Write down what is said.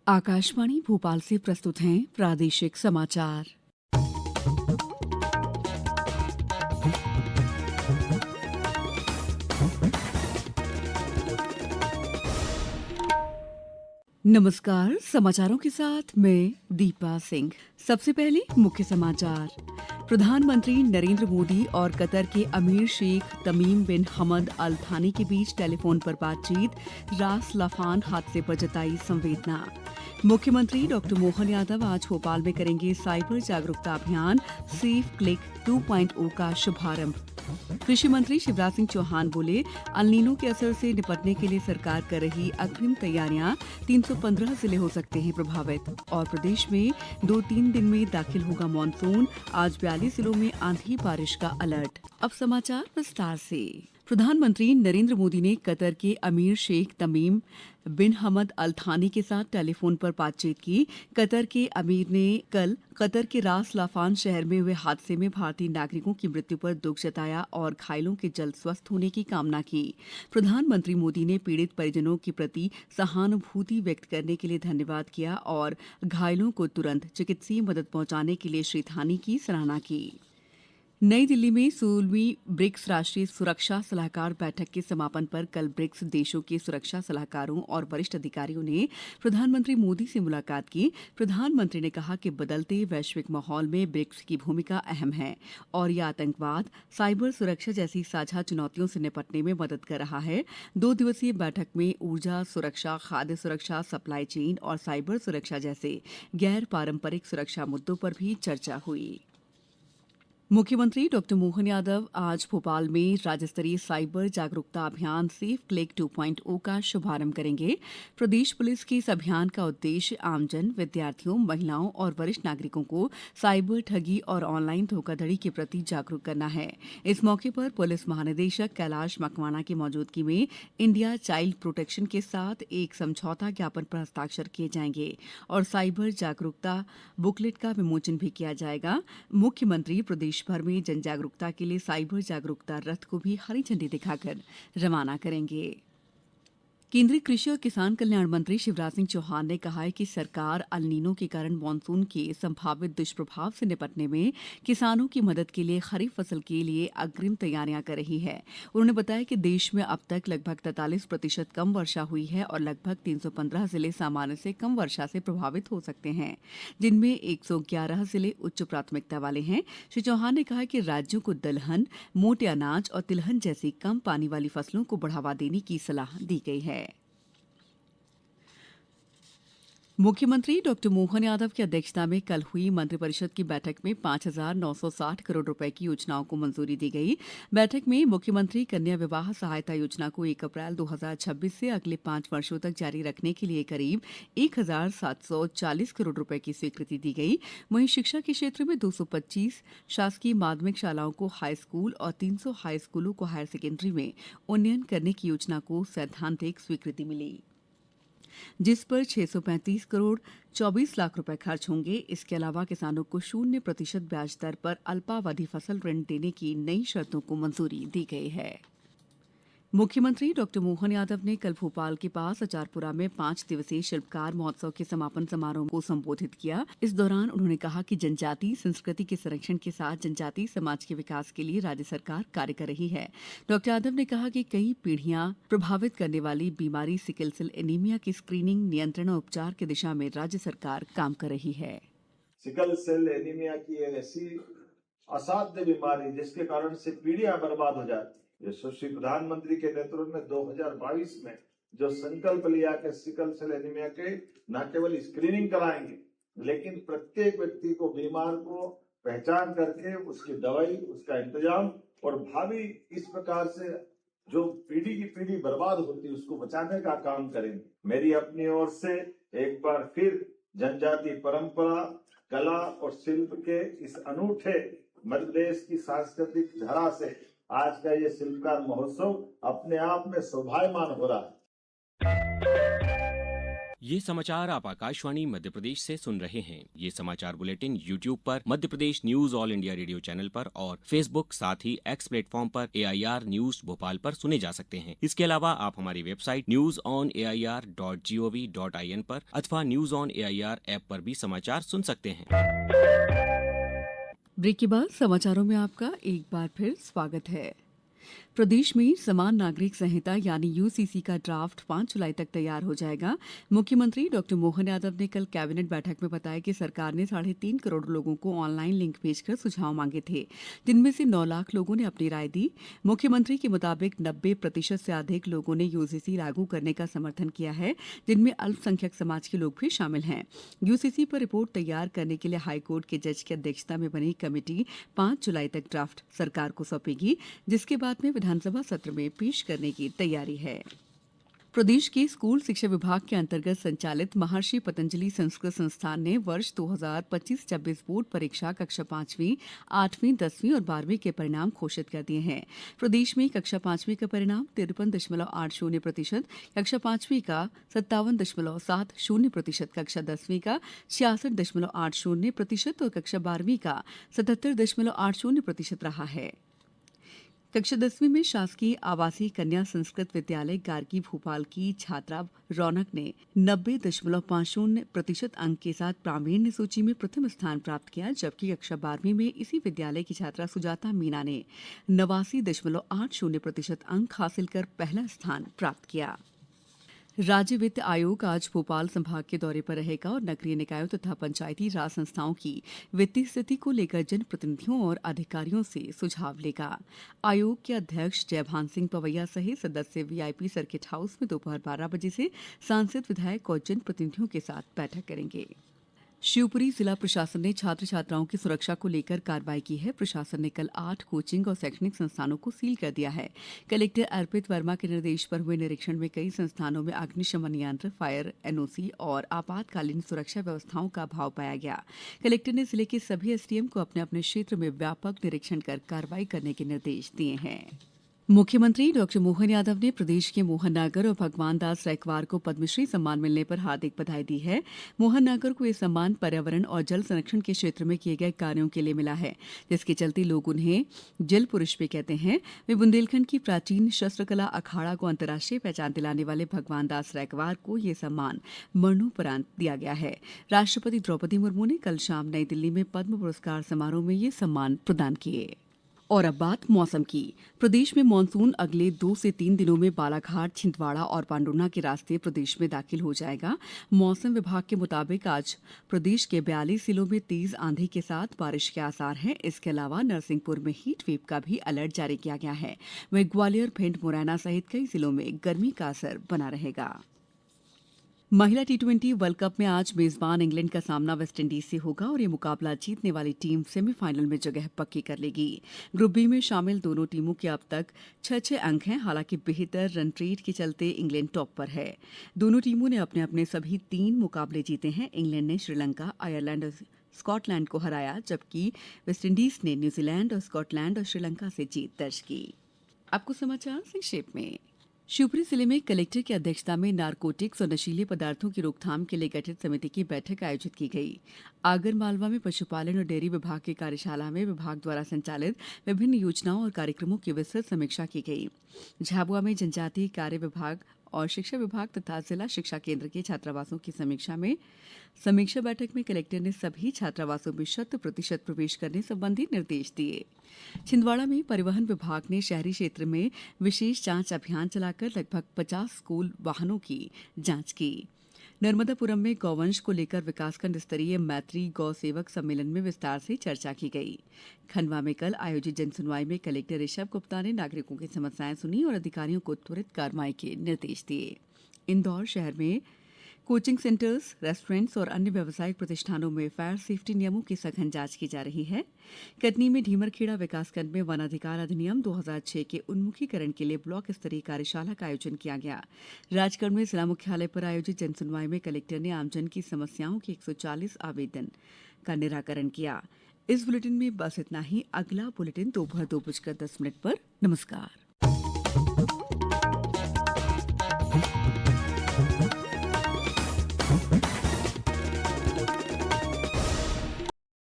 आकाशवाणी भोपाल से प्रस्तुत हैं प्रादेशिक समाचार। नमस्कार, समाचारों के साथ मैं दीपा सिंह। सबसे पहले मुख्य समाचार। प्रधानमंत्री नरेंद्र मोदी और कतर के अमीर शेख तमीम बिन हमद अल थानी के बीच टेलीफोन पर बातचीत। रास लाफान हादसे पर जताई संवेदना। मुख्यमंत्री डॉक्टर मोहन यादव आज भोपाल में करेंगे साइबर जागरूकता अभियान सेफ क्लिक 2.0 का शुभारंभ। कृषि मंत्री शिवराज सिंह चौहान बोले, अल नीनो के असर से निपटने के लिए सरकार कर रही अग्रिम तैयारियां। 315 जिले हो सकते हैं प्रभावित। और प्रदेश में 2-3 दिन में दाखिल होगा मानसून। आज 42 जिलों में आंधी बारिश का अलर्ट। अब समाचार विस्तार से। प्रधानमंत्री नरेंद्र मोदी ने कतर के अमीर शेख तमीम बिन हमद अल थानी के साथ टेलीफोन पर बातचीत की। कतर के अमीर ने कल कतर के रास लाफान शहर में हुए हादसे में भारतीय नागरिकों की मृत्यु पर दुख जताया और घायलों के जल्द स्वस्थ होने की कामना की। प्रधानमंत्री मोदी ने पीड़ित परिजनों के प्रति सहानुभूति व्यक्त करने के लिए धन्यवाद किया और घायलों को तुरंत चिकित्सीय मदद पहुंचाने के लिए श्री थानी की सराहना की। नई दिल्ली में 16वीं ब्रिक्स राष्ट्रीय सुरक्षा सलाहकार बैठक के समापन पर कल ब्रिक्स देशों के सुरक्षा सलाहकारों और वरिष्ठ अधिकारियों ने प्रधानमंत्री मोदी से मुलाकात की। प्रधानमंत्री ने कहा कि बदलते वैश्विक माहौल में ब्रिक्स की भूमिका अहम है और यह आतंकवाद, साइबर सुरक्षा जैसी साझा चुनौतियों से निपटने में मदद कर रहा है। 2 दिवसीय बैठक में ऊर्जा सुरक्षा, खाद्य सुरक्षा, सप्लाई चेन और साइबर सुरक्षा जैसे गैर पारंपरिक सुरक्षा मुद्दों पर भी चर्चा हुई। मुख्यमंत्री डॉक्टर मोहन यादव आज भोपाल में राज्य स्तरीय साइबर जागरूकता अभियान सेफ क्लिक 2.0 का शुभारंभ करेंगे। प्रदेश पुलिस के इस अभियान का उद्देश्य आमजन, विद्यार्थियों, महिलाओं और वरिष्ठ नागरिकों को साइबर ठगी और ऑनलाइन धोखाधड़ी के प्रति जागरूक करना है। इस मौके पर पुलिस महानिदेशक कैलाश मकवाना की मौजूदगी में इंडिया चाइल्ड प्रोटेक्शन के साथ एक समझौता ज्ञापन पर हस्ताक्षर किए जाएंगे और साइबर जागरूकता बुकलेट का विमोचन भी किया जाएगा। मुख्यमंत्री प्रदेश भर में जन जागरूकता के लिए साइबर जागरूकता रथ को भी हरी झंडी दिखाकर रवाना करेंगे। केंद्रीय कृषि और किसान कल्याण मंत्री शिवराज सिंह चौहान ने कहा है कि सरकार अल नीनो के कारण मानसून के संभावित दुष्प्रभाव से निपटने में किसानों की मदद के लिए खरीफ फसल के लिए अग्रिम तैयारियां कर रही है। उन्होंने बताया कि देश में अब तक लगभग 43% कम वर्षा हुई है और लगभग 315 जिले सामान्य से कम वर्षा से प्रभावित हो सकते हैं, जिनमें 111 जिले उच्च प्राथमिकता वाले हैं। श्री चौहान ने कहा कि राज्यों को दलहन, मोटे अनाज और तिलहन जैसी कम पानी वाली फसलों को बढ़ावा देने की सलाह दी गई है। मुख्यमंत्री डॉक्टर मोहन यादव की अध्यक्षता में कल हुई मंत्रिपरिषद की बैठक में 5,960 करोड़ रुपए की योजनाओं को मंजूरी दी गई। बैठक में मुख्यमंत्री कन्या विवाह सहायता योजना को 1 अप्रैल 2026 से अगले 5 वर्षों तक जारी रखने के लिए करीब 1,740 करोड़ रुपए की स्वीकृति दी गई। वहीं शिक्षा के क्षेत्र में 225 शासकीय माध्यमिक शालाओं को हाई स्कूल और 300 हाई स्कूलों को हायर सेकेंडरी में उन्नयन करने की योजना को सैद्धांतिक स्वीकृति मिली, जिस पर 635 करोड़ 24 लाख रुपए खर्च होंगे। इसके अलावा किसानों को 0% ब्याज दर पर अल्पावधि फसल ऋण देने की नई शर्तों को मंजूरी दी गई है। मुख्यमंत्री डॉक्टर मोहन यादव ने कल भोपाल के पास अचारपुरा में 5 दिवसीय शिल्पकार महोत्सव के समापन समारोह को संबोधित किया। इस दौरान उन्होंने कहा कि जनजातीय संस्कृति के संरक्षण के साथ जनजातीय समाज के विकास के लिए राज्य सरकार कार्य कर रही है। डॉक्टर यादव ने कहा कि कई पीढ़ियां प्रभावित करने वाली बीमारी सिकल सेल एनीमिया की स्क्रीनिंग, नियंत्रण और उपचार की दिशा में राज्य सरकार काम कर रही है। सिकल सेल एनीमिया की एक ऐसी असाध्य बीमारी जिसके कारण से पीढ़ियां बर्बाद हो जाती। यशस्वी प्रधानमंत्री के नेतृत्व में 2022 में जो संकल्प लिया कि सिकल सेल एनीमिया के न केवल स्क्रीनिंग कराएंगे, लेकिन प्रत्येक व्यक्ति को, बीमार को पहचान करके उसकी दवाई, उसका इंतजाम और भावी इस प्रकार से जो पीढ़ी की पीढ़ी बर्बाद होती है उसको बचाने का काम करेंगे। मेरी अपनी ओर से एक बार फिर जनजातीय परंपरा, कला और शिल्प के इस अनूठे मध्य प्रदेश की सांस्कृतिक धरा से आज का ये शिल्पकार महोत्सव अपने आप में शोभायमान हो रहा है। ये समाचार आप आकाशवाणी मध्य प्रदेश से सुन रहे हैं। ये समाचार बुलेटिन YouTube पर Madhya Pradesh news all India radio channel पर और Facebook साथ ही X प्लेटफॉर्म पर AIR न्यूज भोपाल पर सुने जा सकते हैं। इसके अलावा आप हमारी वेबसाइट newsonair.gov.in पर अथवा न्यूज ऑन AIR ऐप पर भी समाचार सुन सकते हैं। ब्रेक के बाद समाचारों में आपका एक बार फिर स्वागत है। प्रदेश में समान नागरिक संहिता यानी यूसीसी का ड्राफ्ट 5 जुलाई तक तैयार हो जाएगा। मुख्यमंत्री डॉक्टर मोहन यादव ने कल कैबिनेट बैठक में बताया कि सरकार ने 3.5 करोड़ लोगों को ऑनलाइन लिंक भेजकर सुझाव मांगे थे, जिनमें से 9 लाख लोगों ने अपनी राय दी। मुख्यमंत्री के मुताबिक 90% से अधिक लोगों ने यूसीसी लागू करने का समर्थन किया है, जिनमें अल्पसंख्यक समाज के लोग भी शामिल हैं। यूसीसी पर रिपोर्ट तैयार करने के लिए हाईकोर्ट के जज की अध्यक्षता में बनी कमेटी 5 जुलाई तक ड्राफ्ट सरकार को सौंपेगी, जिसके बाद में विधानसभा सत्र में पेश करने की तैयारी है। प्रदेश के स्कूल शिक्षा विभाग के अंतर्गत संचालित महर्षि पतंजलि संस्कृत संस्थान ने वर्ष 2025-26 बोर्ड परीक्षा कक्षा 5वीं, 8वीं, 10वीं और 12वीं के परिणाम घोषित कर दिए हैं। प्रदेश में कक्षा 5वीं का परिणाम 53.80%, कक्षा 5वीं का 57.70%, कक्षा 10वीं का 66.80% और कक्षा 12वीं का 77.80% रहा है। कक्षा 10वीं में शासकीय आवासीय कन्या संस्कृत विद्यालय गार्गी भोपाल की छात्रा रौनक ने 90.50% अंक के साथ प्रावीण्य सूची में प्रथम स्थान प्राप्त किया, जबकि कक्षा 12वीं में इसी विद्यालय की छात्रा सुजाता मीना ने 89.80% अंक हासिल कर पहला स्थान प्राप्त किया। राज्य वित्त आयोग आज भोपाल संभाग के दौरे पर रहेगा और नगरीय निकायों तथा पंचायती राज संस्थाओं की वित्तीय स्थिति को लेकर जनप्रतिनिधियों और अधिकारियों से सुझाव लेगा। आयोग के अध्यक्ष जयभान सिंह पवैया सहित सदस्य वीआईपी सर्किट हाउस में दोपहर 12 बजे से सांसद, विधायक और जनप्रतिनिधियों के साथ बैठक करेंगे। शिवपुरी जिला प्रशासन ने छात्र छात्राओं की सुरक्षा को लेकर कार्रवाई की है। प्रशासन ने कल 8 कोचिंग और शैक्षणिक संस्थानों को सील कर दिया है। कलेक्टर अर्पित वर्मा के निर्देश पर हुए निरीक्षण में कई संस्थानों में अग्निशमन यंत्र, फायर एनओसी और आपातकालीन सुरक्षा व्यवस्थाओं का अभाव पाया गया। कलेक्टर ने जिले के सभी एसडीएम को अपने अपने क्षेत्र में व्यापक निरीक्षण कर कार्रवाई करने के निर्देश दिए हैं। मुख्यमंत्री डॉक्टर मोहन यादव ने प्रदेश के मोहन नागर और भगवान दास रैकवार को पद्मश्री सम्मान मिलने पर हार्दिक बधाई दी है। मोहन नागर को यह सम्मान पर्यावरण और जल संरक्षण के क्षेत्र में किए गए कार्यों के लिए मिला है, जिसके चलते लोग उन्हें जल पुरुष भी कहते हैं। वे बुंदेलखंड की प्राचीन शस्त्रकला अखाड़ा को अंतर्राष्ट्रीय पहचान दिलाने वाले भगवान दास रैकवार को यह सम्मान मरणोपरांत दिया गया है। राष्ट्रपति द्रौपदी मुर्मू ने कल शाम नई दिल्ली में पद्म पुरस्कार समारोह में ये सम्मान प्रदान किए। और अब बात मौसम की। प्रदेश में मानसून अगले 2 से 3 दिनों में बालाघाट, छिंदवाड़ा और पांडुर्ना के रास्ते प्रदेश में दाखिल हो जाएगा। मौसम विभाग के मुताबिक आज प्रदेश के 42 जिलों में तेज आंधी के साथ बारिश के आसार हैं। इसके अलावा नरसिंहपुर में हीट वेव का भी अलर्ट जारी किया गया है। वहीं ग्वालियर, भिंड, मुरैना सहित कई जिलों में गर्मी का असर बना रहेगा। महिला टी20 वर्ल्ड कप में आज मेजबान इंग्लैंड का सामना वेस्टइंडीज से होगा और ये मुकाबला जीतने वाली टीम सेमीफाइनल में जगह पक्की कर लेगी। ग्रुप बी में शामिल दोनों टीमों के अब तक 6-6 अंक हैं। हालांकि बेहतर रन रेट के चलते इंग्लैंड टॉप पर है। दोनों टीमों ने अपने अपने सभी 3 मुकाबले जीते हैं। इंग्लैंड ने श्रीलंका, आयरलैंड और स्कॉटलैंड को हराया, जबकि वेस्टइंडीज ने न्यूजीलैंड और स्कॉटलैंड और श्रीलंका से जीत दर्ज की। आपको समाचार संक्षेप में। शिवपुरी जिले में कलेक्टर की अध्यक्षता में नारकोटिक्स और नशीले पदार्थों की रोकथाम के लिए गठित समिति की बैठक आयोजित की गई। आगर मालवा में पशुपालन और डेयरी विभाग की कार्यशाला में विभाग द्वारा संचालित विभिन्न योजनाओं और कार्यक्रमों की विस्तृत समीक्षा की गई। झाबुआ में जनजातीय कार्य विभाग और शिक्षा विभाग तथा जिला शिक्षा केंद्र के छात्रावासों की समीक्षा बैठक में कलेक्टर ने सभी छात्रावासों में 100% प्रवेश करने संबंधी निर्देश दिए। छिंदवाड़ा में परिवहन विभाग ने शहरी क्षेत्र में विशेष जांच अभियान चलाकर लगभग 50 स्कूल वाहनों की जांच की। नर्मदापुरम में गौवंश को लेकर विकासखंड स्तरीय मैत्री गौ सेवक सम्मेलन में विस्तार से चर्चा की गई। खंडवा में कल आयोजित जनसुनवाई में कलेक्टर ऋषभ गुप्ता ने नागरिकों की समस्याएं सुनी और अधिकारियों को त्वरित कार्रवाई के निर्देश दिए। इंदौर शहर में कोचिंग सेंटर्स, रेस्टोरेंट्स और अन्य व्यावसायिक प्रतिष्ठानों में फायर सेफ्टी नियमों की सघन जांच की जा रही है। कटनी में ढीमरखेड़ा विकासखंड में वन अधिकार अधिनियम 2006 के उन्मुखीकरण के लिए ब्लॉक स्तरीय कार्यशाला का आयोजन किया गया। राजगढ़ में जिला मुख्यालय पर आयोजित जनसुनवाई में कलेक्टर ने आमजन की समस्याओं के 140 आवेदन का निराकरण किया। इस बुलेटिन में बस इतना ही। अगला बुलेटिन दोपहर 2:10 पर। नमस्कार।